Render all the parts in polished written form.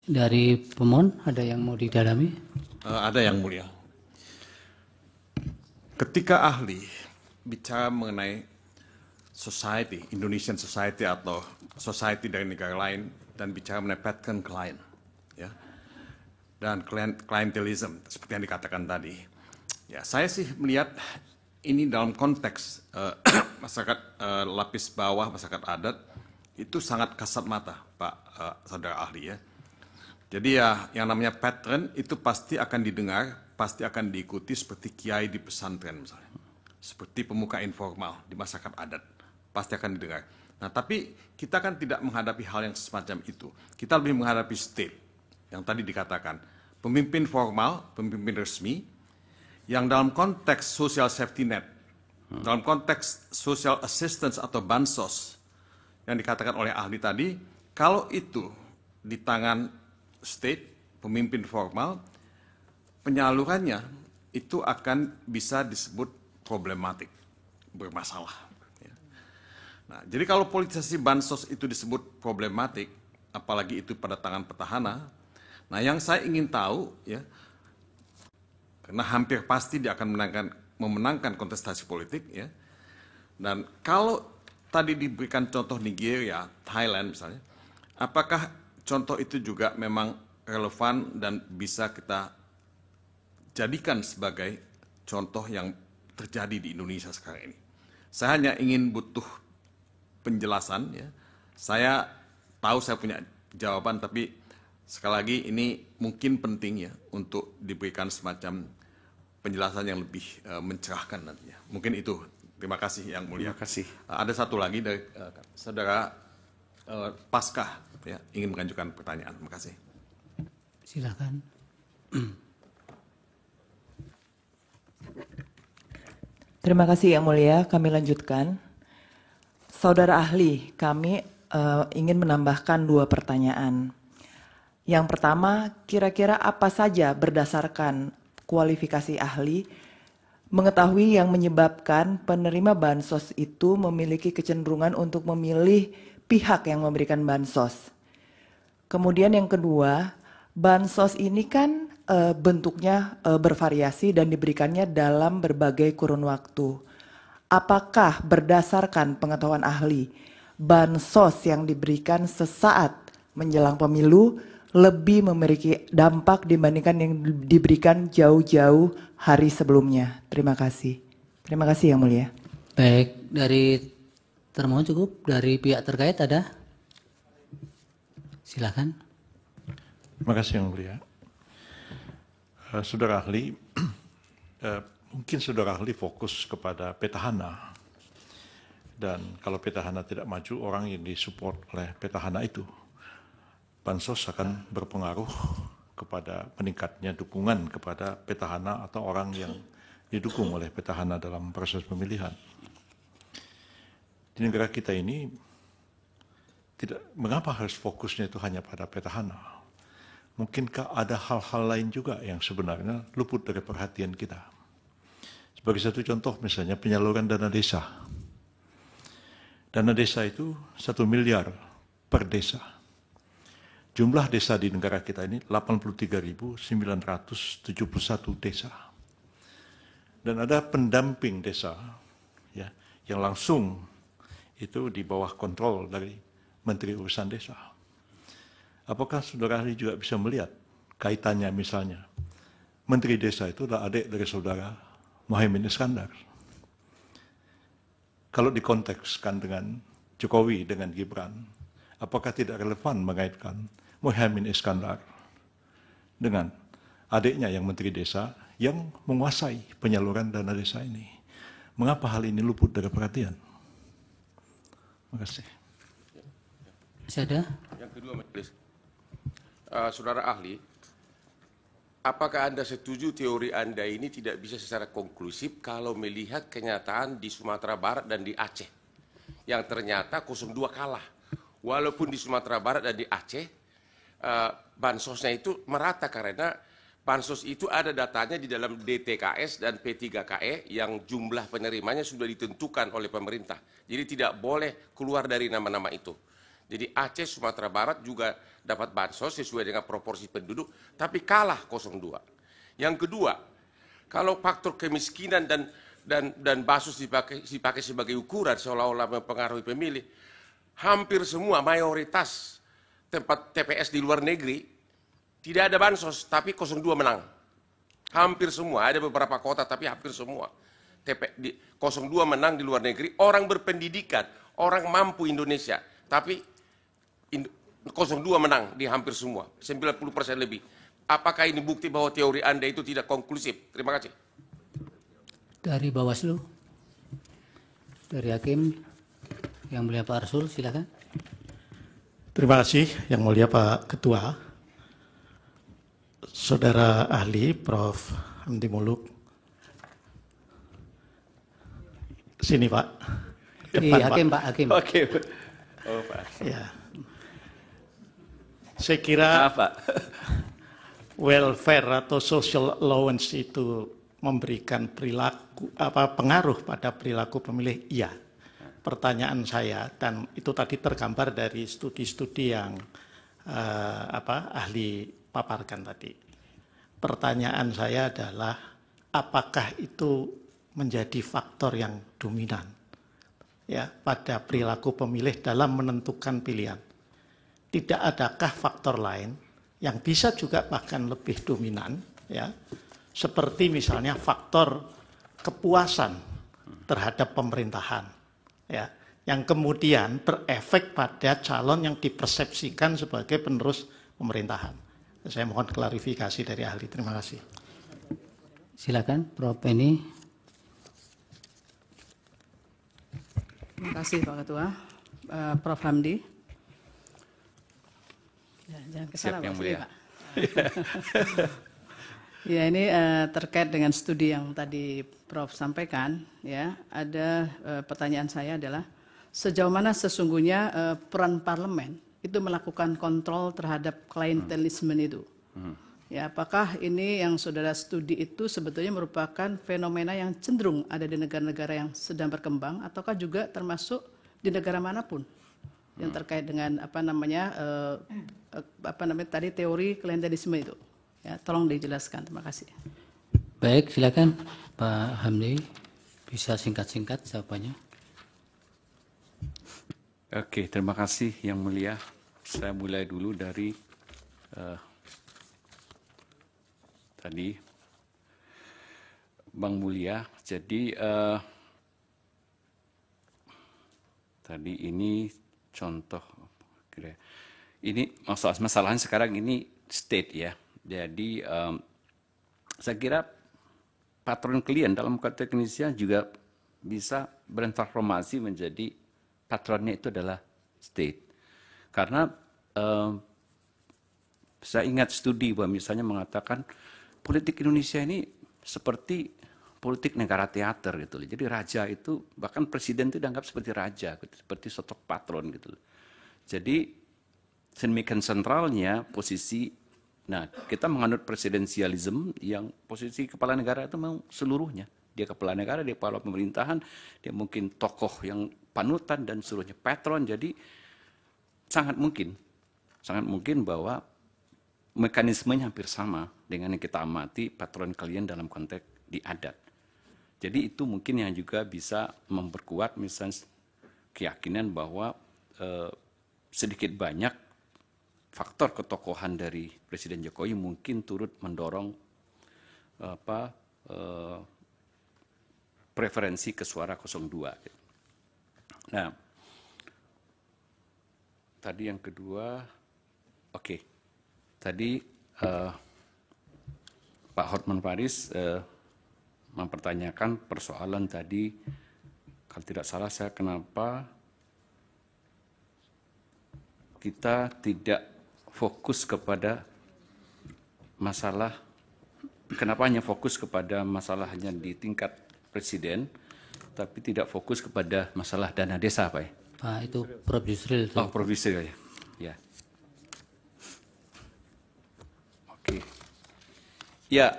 Dari pemohon ada yang mau didalami? Ada yang mulia. Ketika ahli bicara mengenai society, Indonesian society atau society dari negara lain, dan bicara mengenai pattern client, ya, dan clientelism seperti yang dikatakan tadi, ya saya sih melihat ini dalam konteks masyarakat lapis bawah, masyarakat adat itu sangat kasat mata, Pak Saudara ahli, ya. Jadi ya yang namanya pattern itu pasti akan didengar, pasti akan diikuti seperti kiai di pesantren misalnya. Seperti pemuka informal di masyarakat adat, pasti akan didengar. Nah tapi kita kan tidak menghadapi hal yang semacam itu. Kita lebih menghadapi state, yang tadi dikatakan. Pemimpin formal, pemimpin resmi, yang dalam konteks social safety net, dalam konteks social assistance atau bansos, yang dikatakan oleh ahli tadi, kalau itu di tangan state, pemimpin formal, penyalurannya itu akan bisa disebut problematik, bermasalah. Nah, jadi kalau politisasi bansos itu disebut problematik, apalagi itu pada tangan petahana, nah yang saya ingin tahu, ya, karena hampir pasti dia akan memenangkan kontestasi politik, ya, dan kalau tadi diberikan contoh Nigeria, Thailand misalnya, apakah contoh itu juga memang relevan dan bisa kita jadikan sebagai contoh yang terjadi di Indonesia sekarang ini? Saya hanya ingin butuh penjelasan, ya. Saya tahu saya punya jawaban, tapi sekali lagi ini mungkin penting, ya, untuk diberikan semacam penjelasan yang lebih mencerahkan nantinya. Mungkin itu. Terima kasih yang mulia. Terima kasih. Ada satu lagi dari saudara Paskah, ya, ingin mengajukan pertanyaan. Terima kasih. Silakan. Terima kasih yang mulia, kami lanjutkan. Saudara ahli, kami ingin menambahkan 2 pertanyaan. Yang pertama, kira-kira apa saja berdasarkan kualifikasi ahli mengetahui yang menyebabkan penerima bansos itu memiliki kecenderungan untuk memilih pihak yang memberikan bansos. Kemudian yang kedua, bansos ini kan bentuknya bervariasi dan diberikannya dalam berbagai kurun waktu. Apakah berdasarkan pengetahuan ahli, bansos yang diberikan sesaat menjelang pemilu lebih memiliki dampak dibandingkan yang diberikan jauh-jauh hari sebelumnya? Terima kasih. Terima kasih yang mulia. Baik, dari termohon cukup, dari pihak terkait ada? Silakan. Terima kasih yang mulia. Saudara ahli, mungkin saudara ahli fokus kepada petahana. Dan kalau petahana tidak maju, orang yang disupport oleh petahana itu, bansos akan berpengaruh kepada meningkatnya dukungan kepada petahana atau orang yang didukung oleh petahana dalam proses pemilihan. Di negara kita ini, mengapa harus fokusnya itu hanya pada petahana? Mungkinkah ada hal-hal lain juga yang sebenarnya luput dari perhatian kita? Sebagai satu contoh misalnya penyaluran dana desa. Dana desa itu 1 miliar per desa. Jumlah desa di negara kita ini 83.971 desa. Dan ada pendamping desa, ya, yang langsung itu di bawah kontrol dari Menteri Urusan Desa. Apakah saudara ahli juga bisa melihat kaitannya misalnya Menteri Desa itu adalah adik dari saudara Muhaimin Iskandar. Kalau dikontekskan dengan Jokowi dengan Gibran, apakah tidak relevan mengaitkan Muhaimin Iskandar dengan adiknya yang Menteri Desa yang menguasai penyaluran dana desa ini? Mengapa hal ini luput dari perhatian? Terima kasih. Masih ada? Yang kedua, Majelis. Saudara ahli, apakah Anda setuju teori Anda ini tidak bisa secara konklusif kalau melihat kenyataan di Sumatera Barat dan di Aceh, yang ternyata 02 kalah. Walaupun di Sumatera Barat dan di Aceh, bansosnya itu merata karena bansos itu ada datanya di dalam DTKS dan P3KE yang jumlah penerimanya sudah ditentukan oleh pemerintah. Jadi tidak boleh keluar dari nama-nama itu. Jadi Aceh, Sumatera Barat juga dapat bansos sesuai dengan proporsi penduduk, tapi kalah 02. Yang kedua, kalau faktor kemiskinan dan bansos dipakai sebagai ukuran seolah-olah mempengaruhi pemilih, hampir semua mayoritas tempat TPS di luar negeri tidak ada bansos, tapi 02 menang. Hampir semua, ada beberapa kota tapi hampir semua. 02 menang di luar negeri, orang berpendidikan, orang mampu Indonesia, tapi 02 menang di hampir semua, 90% lebih. Apakah ini bukti bahwa teori Anda itu tidak konklusif? Terima kasih. Dari Bawaslu, dari Hakim, Yang Mulia Pak Arsul, silakan. Terima kasih Yang Mulia Pak Ketua. Saudara ahli Prof. Hamdi Muluk. Sini Pak. Iya, Hakim Pak, Hakim. Oke. Oh, Pak. Ya. Saya kira Pak. welfare atau social allowance itu memberikan pengaruh pada perilaku pemilih. Iya. Pertanyaan saya, dan itu tadi tergambar dari studi-studi yang ahli paparkan tadi. Pertanyaan saya adalah, apakah itu menjadi faktor yang dominan ya pada perilaku pemilih dalam menentukan pilihan? Tidak adakah faktor lain yang bisa juga bahkan lebih dominan, ya, seperti misalnya faktor kepuasan terhadap pemerintahan, ya, yang kemudian berefek pada calon yang dipersepsikan sebagai penerus pemerintahan. Saya mohon klarifikasi dari ahli. Terima kasih. Silakan, Prof. Penny. Terima kasih Pak Ketua. Prof. Hamdi. Ya, jangan kesana, Siap, Yang Pak. Mulia. Pak. Ya, ini terkait dengan studi yang tadi Prof sampaikan, ya. Ada pertanyaan saya adalah sejauh mana sesungguhnya peran parlemen itu melakukan kontrol terhadap klientelisme itu. Ya, apakah ini yang saudara studi itu sebetulnya merupakan fenomena yang cenderung ada di negara-negara yang sedang berkembang, ataukah juga termasuk di negara manapun yang terkait dengan tadi teori klientelisme itu? Ya, tolong dijelaskan. Terima kasih. Baik, silakan Pak Hamdi, bisa singkat-singkat jawabannya. Oke, terima kasih Yang Mulia. Saya mulai dulu dari tadi Bang Mulia. Jadi tadi ini contoh, ini masalahnya sekarang ini state ya. Jadi saya kira patron klien dalam konteks Indonesia juga bisa bertransformasi menjadi patronnya itu adalah state. Karena saya ingat studi bahwa misalnya mengatakan politik Indonesia ini seperti politik negara teater gitu. Jadi raja itu, bahkan presiden itu dianggap seperti raja, seperti sosok patron gitu. Jadi sedemikian sentralnya posisi, nah kita menganut presidensialisme yang posisi kepala negara itu memang seluruhnya. Dia kepala negara, dia kepala pemerintahan, dia mungkin tokoh yang panutan dan seluruhnya patron. Jadi sangat mungkin bahwa mekanismenya hampir sama dengan yang kita amati patron kalian dalam konteks di adat. Jadi itu mungkin yang juga bisa memperkuat misalnya keyakinan bahwa sedikit banyak faktor ketokohan dari Presiden Jokowi mungkin turut mendorong preferensi ke suara 02. Nah, tadi yang kedua, oke. Tadi Pak Hotman Paris mempertanyakan persoalan tadi, kalau tidak salah saya kenapa kita tidak fokus kepada masalah, kenapa hanya fokus kepada masalah hanya di tingkat presiden, tapi tidak fokus kepada masalah dana desa, Pak ya? Pak, itu Prof. Yusril. Oh, Prof. Yusril ya. Ya. Oke. Ya,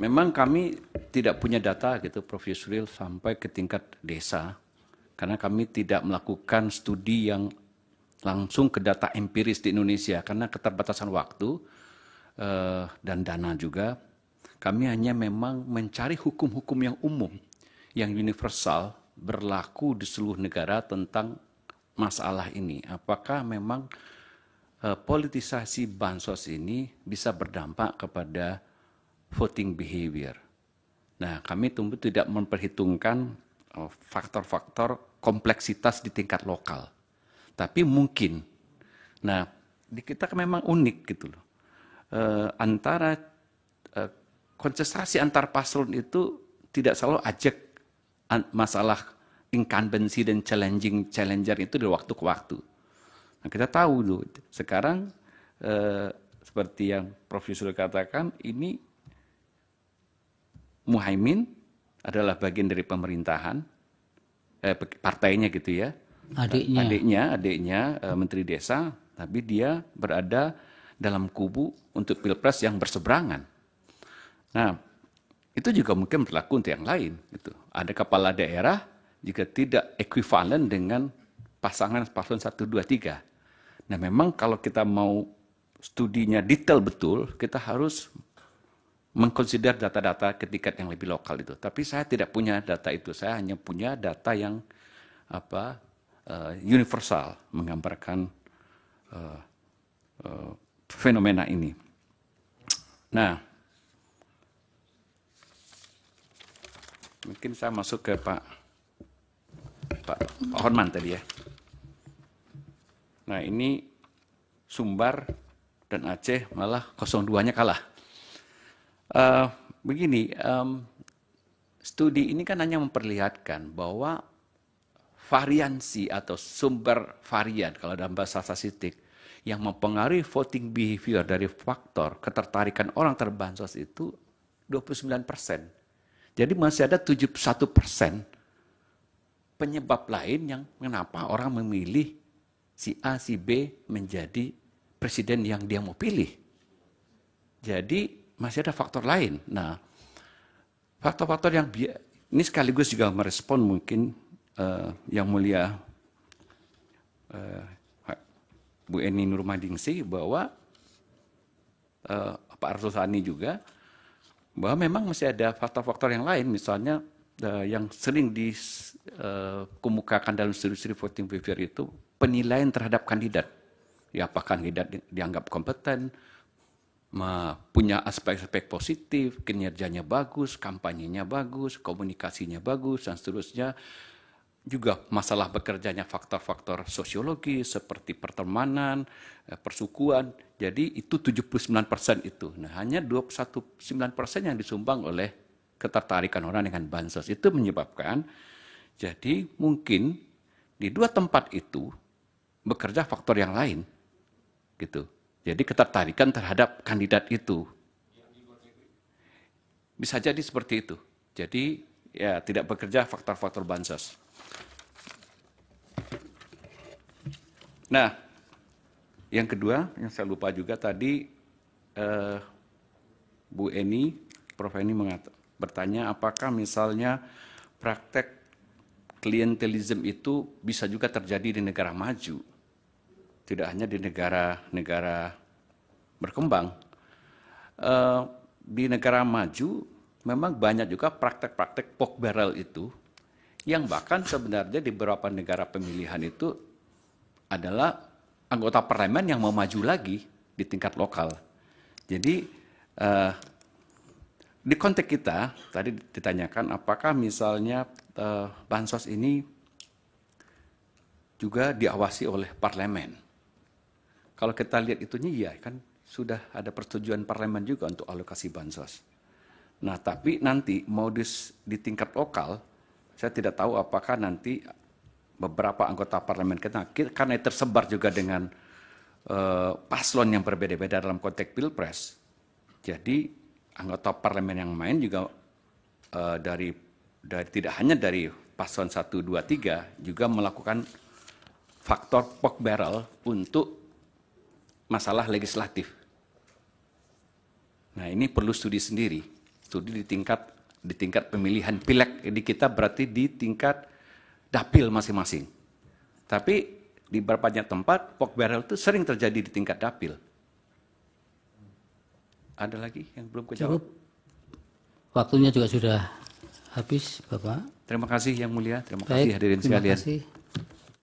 memang kami tidak punya data gitu, Prof. Yusril, sampai ke tingkat desa. Karena kami tidak melakukan studi yang langsung ke data empiris di Indonesia, karena keterbatasan waktu dan dana juga. Kami hanya memang mencari hukum-hukum yang umum, yang universal, berlaku di seluruh negara tentang masalah ini. Apakah memang politisasi bansos ini bisa berdampak kepada voting behavior. Nah, kami tentu tidak memperhitungkan faktor-faktor kompleksitas di tingkat lokal. Tapi mungkin, nah di kita kan memang unik gitu loh. Antara kontestasi antar paslon itu tidak selalu ajak masalah incumbency dan challenger itu dari waktu ke waktu. Nah, kita tahu loh, sekarang seperti yang Prof. Yusril katakan, ini Muhaimin adalah bagian dari pemerintahan, partainya gitu ya. Adiknya Menteri Desa, tapi dia berada dalam kubu untuk pilpres yang berseberangan. Nah, itu juga mungkin berlaku untuk yang lain. Gitu. Ada kepala daerah jika tidak ekuivalen dengan pasangan paslon 1, 2, 3. Nah, memang kalau kita mau studinya detail betul, kita harus mengkonsider data-data ke tingkat yang lebih lokal itu. Tapi saya tidak punya data itu. Saya hanya punya data yang universal, menggambarkan fenomena ini. Nah, mungkin saya masuk ke Pak Horman tadi ya. Nah, ini Sumbar dan Aceh malah 02-nya kalah. Begini, studi ini kan hanya memperlihatkan bahwa variansi atau sumber varian, kalau dalam bahasa statistik, yang mempengaruhi voting behavior dari faktor ketertarikan orang terbansos itu 29%. Jadi masih ada 71% penyebab lain yang kenapa orang memilih si A, si B menjadi presiden yang dia mau pilih. Jadi masih ada faktor lain. Nah, faktor-faktor yang ini sekaligus juga merespon mungkin yang mulia Bu Eni Nurmadingsi bahwa Pak Arsul Sani juga, bahwa memang masih ada faktor-faktor yang lain, misalnya yang sering dikemukakan dalam studi-studi voting behavior itu penilaian terhadap kandidat. Ya, apakah kandidat dianggap kompeten, punya aspek-aspek positif, kinerjanya bagus, kampanyenya bagus, komunikasinya bagus, dan seterusnya. Juga masalah bekerjanya faktor-faktor sosiologi seperti pertemanan, persukuan. Jadi itu 79% itu. Nah, hanya 29% yang disumbang oleh ketertarikan orang dengan bansos. Itu menyebabkan, jadi mungkin di dua tempat itu bekerja faktor yang lain. Gitu. Jadi ketertarikan terhadap kandidat itu. Bisa jadi seperti itu. Jadi ya tidak bekerja faktor-faktor bansos. Nah, yang kedua yang saya lupa juga tadi Bu Eni, Prof. Eni bertanya apakah misalnya praktek klientelisme itu bisa juga terjadi di negara maju, tidak hanya di negara-negara berkembang. Di negara maju memang banyak juga praktek-praktek pork barrel itu, yang bahkan sebenarnya di beberapa negara pemilihan itu adalah anggota parlemen yang mau maju lagi di tingkat lokal. Jadi di konteks kita tadi ditanyakan apakah misalnya bansos ini juga diawasi oleh parlemen. Kalau kita lihat itunya iya kan sudah ada persetujuan parlemen juga untuk alokasi bansos. Nah, tapi nanti mau di tingkat lokal, saya tidak tahu apakah nanti beberapa anggota parlemen kita, karena tersebar juga dengan paslon yang berbeda-beda dalam konteks pilpres. Jadi anggota parlemen yang main juga dari tidak hanya dari paslon 1, 2, 3 juga melakukan faktor pork barrel untuk masalah legislatif. Nah, ini perlu studi sendiri. Studi di tingkat pemilihan pileg di kita berarti di tingkat dapil masing-masing. Tapi di beberapa banyak tempat pork barrel itu sering terjadi di tingkat dapil. Ada lagi yang belum kejawab? Cukup. Waktunya juga sudah habis, Bapak. Terima kasih Yang Mulia, terima Baik, kasih hadirin terima sekalian. kasih.